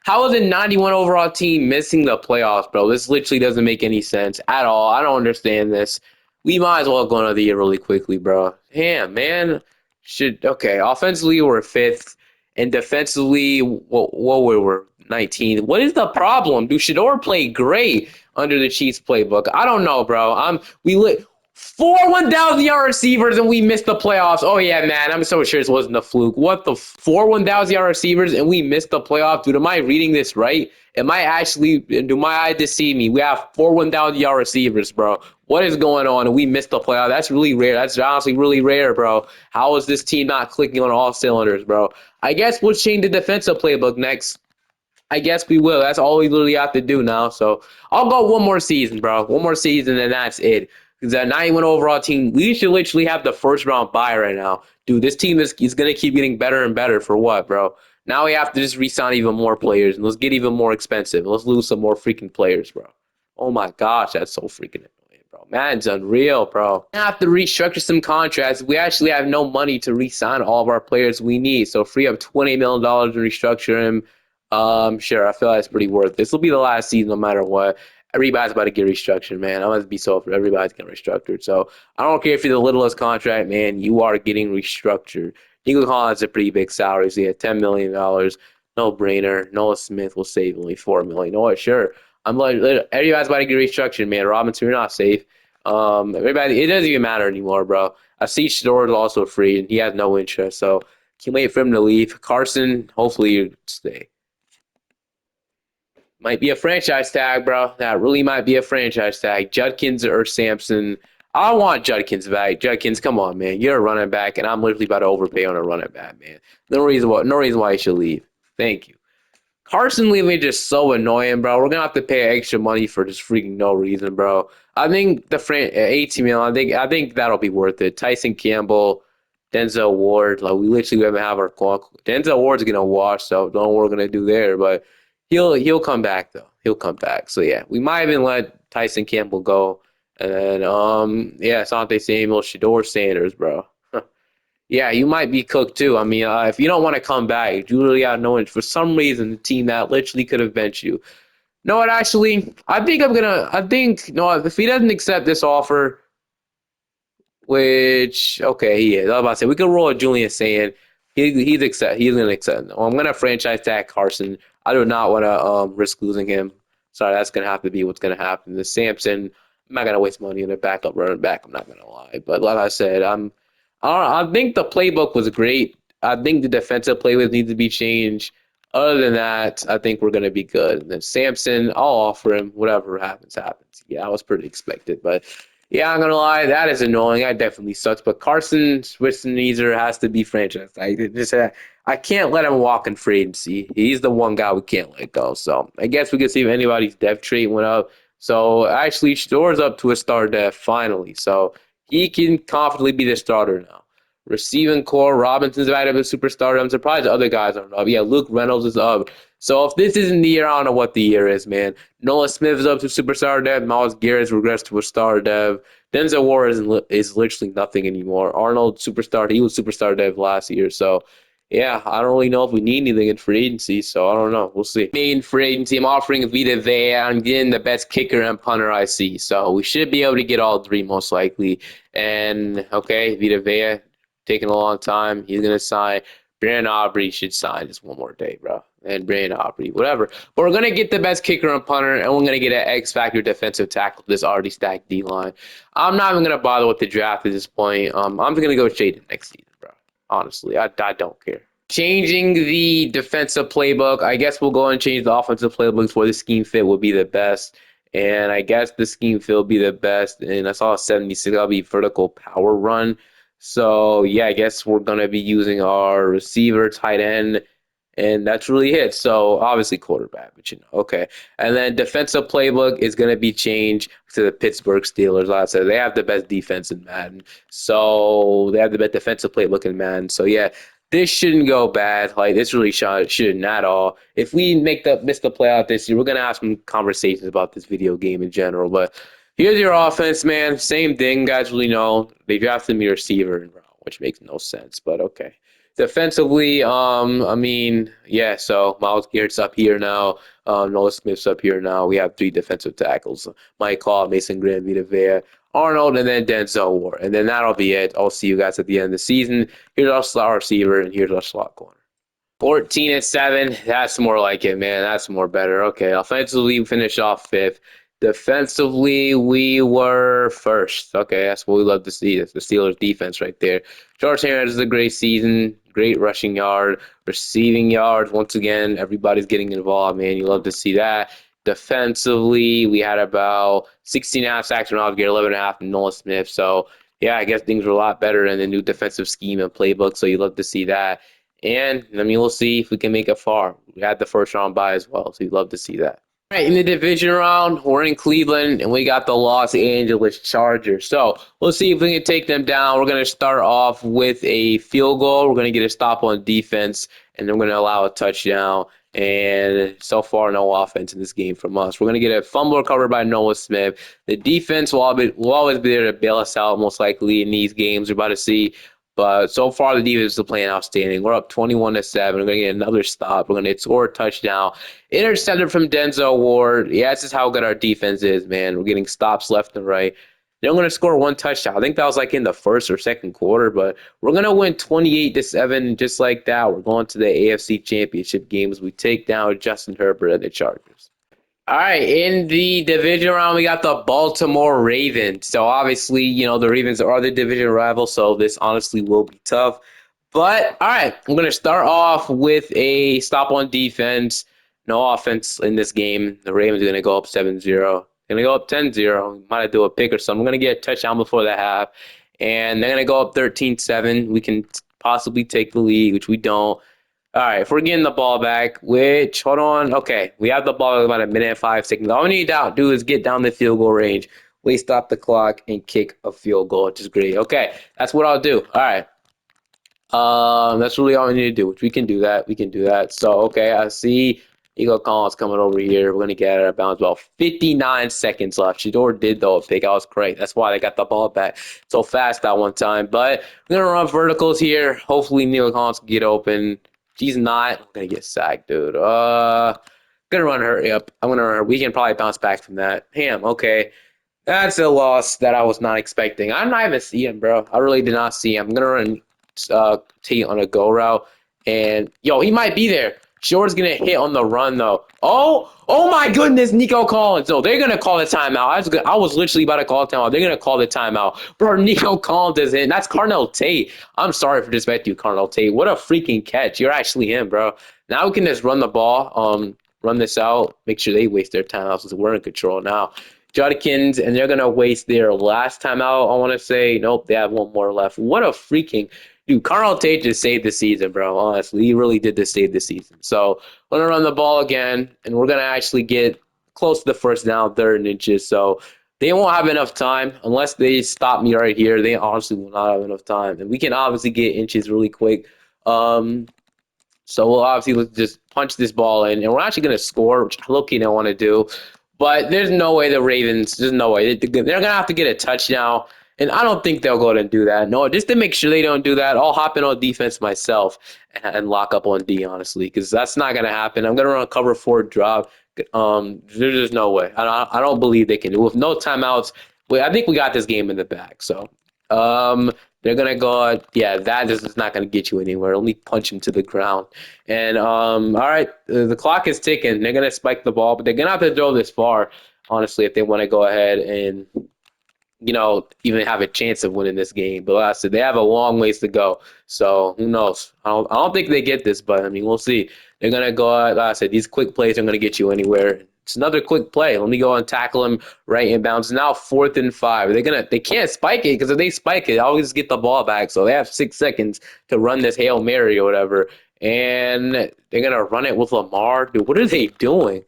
Speaker 1: How is a 91 overall team missing the playoffs, bro? This literally doesn't make any sense at all. I don't understand this. We might as well go another year really quickly, bro. Damn, man. Okay. Offensively, we're fifth, and defensively, what were we 19? What is the problem? Dude, Shedeur played great under the Chiefs playbook. I don't know, bro. We lit. 4 1,000-yard receivers and we missed the playoffs. Oh yeah, man, I'm so sure this wasn't a fluke. What the 1,000-yard receivers and we missed the playoffs, dude? Am I reading this right? Am I actually? Do my eye deceive me? We have 1,000-yard receivers, bro. What is going on? And we missed the playoffs. That's really rare. That's honestly really rare, bro. How is this team not clicking on all cylinders, bro? I guess we'll change the defensive playbook next. I guess we will. That's all we literally have to do now. So I'll go one more season, bro. One more season, and that's it. Because that 91 overall team, we should literally have the first round bye right now. Dude, this team is going to keep getting better and better for what, bro? Now we have to just re-sign even more players, and let's get even more expensive. Let's lose some more freaking players, bro. Oh my gosh, that's so freaking annoying, bro. Man's unreal, bro. We have to restructure some contracts. We actually have no money to re-sign all of our players we need. So free up $20 million and restructure him. Sure, I feel like it's pretty worth it. This will be the last season no matter what. Everybody's about to get restructured, man. I'm going to be so for everybody's getting restructured. So I don't care if you're the littlest contract, man. You are getting restructured. Nico Collins has a pretty big salary. So he had $10 million. No brainer. Noah Smith will save only $4 million. You know what? Sure. I'm like, everybody's about to get restructured, man. Robinson, you're not safe. Everybody, it doesn't even matter anymore, bro. I see Shedeur is also free, and he has no interest. So can't wait for him to leave. Carson, hopefully you stay. Might be a franchise tag, bro. That really might be a franchise tag. Judkins or Sampson. I want Judkins back. Judkins, come on, man. You're a running back, and I'm literally about to overpay on a running back, man. No reason why he should leave. Thank you. Carson leaving is just so annoying, bro. We're gonna have to pay extra money for just freaking no reason, bro. I think the 18 million. I think that'll be worth it. Tyson Campbell, Denzel Ward. Like we literally haven't have our clock. Denzel Ward's gonna wash, so don't know what we're gonna do there. But he'll come back though. He'll come back. So yeah, we might even let Tyson Campbell go. And then yeah, Asante Samuel, Shedeur Sanders, bro. Yeah, you might be cooked too. I mean, if you don't want to come back, you really gotta know it. For some reason, the team that literally could have benched you. No, what actually, I think I'm gonna. I think no, if he doesn't accept this offer, which okay, he is. I was about to say we could roll a Julian saying he's gonna accept. No, I'm gonna franchise tag Carson. I do not want to risk losing him. Sorry, that's gonna have to be what's gonna happen. The Sampson, I'm not gonna waste money on a backup running back. I'm not gonna lie, but like I said, I think the playbook was great. I think the defensive playbook needs to be changed. Other than that, I think we're gonna be good. And then Sampson, I'll offer him whatever happens, happens. Yeah, I was pretty expected, but yeah, I'm gonna lie, that is annoying. That definitely sucks. But Carson Switzer has to be franchised. I can't let him walk in free agency. He's the one guy we can't let go. So I guess we can see if anybody's depth trait went up. So actually, Store's up to a star depth finally. So he can confidently be the starter now. Receiving core, Robinson's about to be a superstar. I'm surprised the other guys aren't up. Yeah, Luke Reynolds is up. So if this isn't the year, I don't know what the year is, man. Noah Smith is up to superstar dev. Miles Garrett's regressed to a star dev. Denzel Ward is literally nothing anymore. Arnold superstar. He was superstar dev last year. So yeah, I don't really know if we need anything in free agency. So I don't know. We'll see. In free agency, I'm offering Vita Vea. I'm getting the best kicker and punter I see. So we should be able to get all three most likely. And okay, Vita Vea taking a long time. He's gonna sign. Brandon Aubrey should sign just one more day, bro. And Brandon Aubrey, whatever. But we're gonna get the best kicker and punter, and we're gonna get an X factor defensive tackle. This already stacked D line. I'm not even gonna bother with the draft at this point. I'm just gonna go Jaden next season, bro. Honestly, I don't care. Changing the defensive playbook. I guess we'll go and change the offensive playbooks where the scheme fit will be the best. And I guess the scheme fit will be the best. And I saw a 76. That'll be vertical power run. So yeah, I guess we're gonna be using our receiver, tight end, and that's really it. So obviously quarterback, but you know, okay. And then defensive playbook is going to be changed to the Pittsburgh Steelers. Like I said, they have the best defense in Madden, so they have the best defensive playbook in Madden. So yeah, this shouldn't go bad. Like this really shouldn't at all. If we miss the playoff this year, we're gonna have some conversations about this video game in general. But here's your offense, man. Same thing, guys. Really know they drafted me a receiver, which makes no sense, but okay. Defensively, I mean, yeah, so Miles Garrett's up here now. Noah Smith's up here now. We have three defensive tackles. Mike Hall, Mason Graham, Vita Vea, Arnold, and then Denzel Ward. And then that'll be it. I'll see you guys at the end of the season. Here's our slot receiver, and here's our slot corner. 14-7. That's more like it, man. That's more better. Okay. Offensively, we finished off fifth. Defensively, we were first. Okay, that's what we love to see. That's the Steelers' defense right there. George Harris is a great season, great rushing yard, receiving yards. Once again, everybody's getting involved, man. You love to see that. Defensively, we had about 16 and a half sacks from Oscar, 11 and a half from Noah Smith. So, yeah, I guess things were a lot better in the new defensive scheme and playbook. So you love to see that. And I mean, we'll see if we can make it far. We had the first round bye as well, so you'd love to see that. All right, in the division round, we're in Cleveland, and we got the Los Angeles Chargers. So we'll see if we can take them down. We're going to start off with a field goal. We're going to get a stop on defense, and then we're going to allow a touchdown. And so far, no offense in this game from us. We're going to get a fumble recovered by Noah Smith. The defense will always be there to bail us out, most likely, in these games we're about to see. But so far, the defense is playing outstanding. We're up 21-7. We're going to get another stop. We're going to score a touchdown. Intercepted from Denzel Ward. Yeah, this is how good our defense is, man. We're getting stops left and right. They're going to score one touchdown. I think that was like in the first or second quarter, but we're going to win 28-7 just like that. We're going to the AFC Championship games. We take down Justin Herbert and the Chargers. All right, in the division round, we got the Baltimore Ravens. So obviously, you know, the Ravens are the division rival, so this honestly will be tough. But all right, I'm going to start off with a stop on defense. No offense in this game. The Ravens are going to go up 7-0. Going to go up 10-0. Might have to do a pick or something. We're going to get a touchdown before the half. And they're going to go up 13-7. We can possibly take the lead, which we don't. All right, if we're getting the ball back, which, hold on. Okay, we have the ball about a minute and 5 seconds. All we need to do is get down the field goal range, wait, stop the clock, and kick a field goal, which is great. Okay, that's what I'll do. All right. That's really all we need to do, which we can do that. We can do that. So, okay, I see. Nico Collins coming over here. We're going to get out of bounds. About 59 seconds left. Shador did, though, pick. I was correct. That's why they got the ball back so fast that one time. But we're going to run verticals here. Hopefully, Nico Collins can get open. He's not. I'm going to get sacked, dude. Gonna run her. Yep, I'm gonna run her. We can probably bounce back from that. Damn, okay. That's a loss that I was not expecting. I'm not even see him, bro. I really did not see him. I'm gonna run T on a go route, and yo, he might be there. Short's gonna hit on the run though. Oh my goodness, Nico Collins. No, they're gonna call the timeout. I was literally about to call the timeout. They're gonna call the timeout, bro. Nico Collins is in. That's Carnell Tate. I'm sorry for disrespect you, Carnell Tate. What a freaking catch. You're actually him, bro. Now we can just run the ball. Run this out. Make sure they waste their timeouts because we're in control now. Judkins, and they're going to waste their last timeout, I want to say. Nope, they have one more left. What a freaking... Dude, Carl Tate just saved the season, bro. Honestly, he really did just save the season. So we're going to run the ball again, and we're going to actually get close to the first down, 3rd inches. So they won't have enough time unless they stop me right here. They honestly will not have enough time. And we can obviously get inches really quick. So we'll obviously just punch this ball in, and we're actually going to score, which I low-key don't want to do. But there's no way the Ravens, there's no way. They're going to have to get a touchdown, and I don't think they'll go ahead and do that. No, just to make sure they don't do that, I'll hop in on defense myself and lock up on D, honestly, because that's not going to happen. I'm going to run a cover 4 drop. There's just no way. I don't believe they can do it. With no timeouts, I think we got this game in the bag. So they're going to go, yeah, that is not going to get you anywhere. Only punch him to the ground. And, all right, the clock is ticking. They're going to spike the ball, but they're going to have to throw this far, honestly, if they want to go ahead and, even have a chance of winning this game. But like I said, they have a long ways to go. So who knows? I don't think they get this, but, I mean, we'll see. They're going to go, like I said, these quick plays are going to get you anywhere. It's another quick play. Let me go and tackle him right in bounds. Now 4th and 5. They can't spike it because if they spike it, they always get the ball back. So they have 6 seconds to run this Hail Mary or whatever. And they're gonna run it with Lamar. Dude, what are they doing?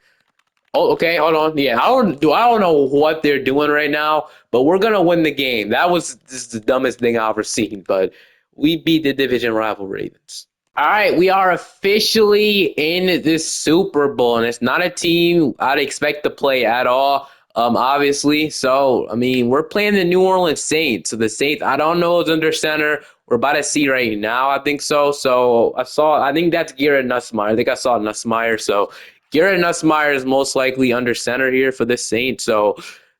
Speaker 1: Oh, okay, hold on. Yeah, I don't know what they're doing right now, but we're gonna win the game. That was just the dumbest thing I've ever seen, but we beat the division rival Ravens. All right, we are officially in this Super Bowl, and it's not a team I'd expect to play at all, obviously. So, I mean, we're playing the New Orleans Saints. So the Saints, I don't know who's under center. We're about to see right now, I think so. So I think that's Garrett Nussmeier. I think I saw Nussmeier. So Garrett Nussmeier is most likely under center here for the Saints. So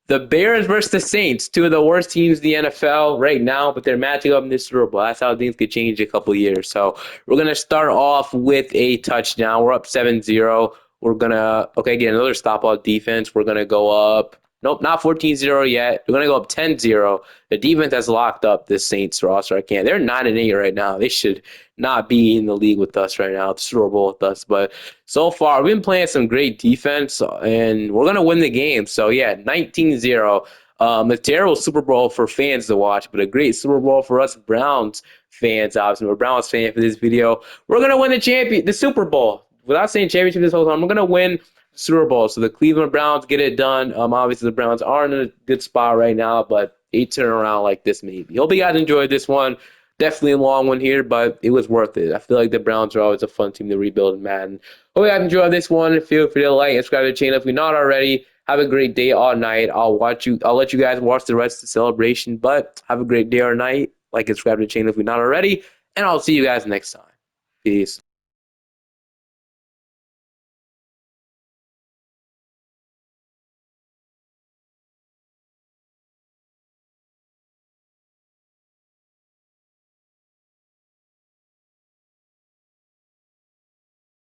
Speaker 1: the Bears versus the Saints, 2 of the worst teams in the NFL right now, but they're matching up in this Super Bowl. That's how things could change in a couple of years. So we're going to start off with a touchdown. We're up 7-0. We're going to, okay, get another stop on defense. We're going to go up. Nope, not 14-0 yet. We're going to go up 10-0. The defense has locked up this Saints roster. I can't. They're 9-8 right now. They should not be in the league with us right now, the Super Bowl with us. But so far, we've been playing some great defense, and we're going to win the game. So, yeah, 19-0. A terrible Super Bowl for fans to watch, but a great Super Bowl for us Browns fans, obviously. We're Browns fans for this video. We're going to win the Super Bowl. Without saying championship this whole time, we're going to win Super Bowl. So the Cleveland Browns get it done. Obviously, the Browns are in a good spot right now, but they turn around like this maybe. Hope you guys enjoyed this one. Definitely a long one here, but it was worth it. I feel like the Browns are always a fun team to rebuild in Madden. Hope you guys enjoyed this one. Feel free to like and subscribe to the channel if you're not already. Have a great day or night. I'll let you guys watch the rest of the celebration, but have a great day or night. Like and subscribe to the channel if you're not already, and I'll see you guys next time. Peace.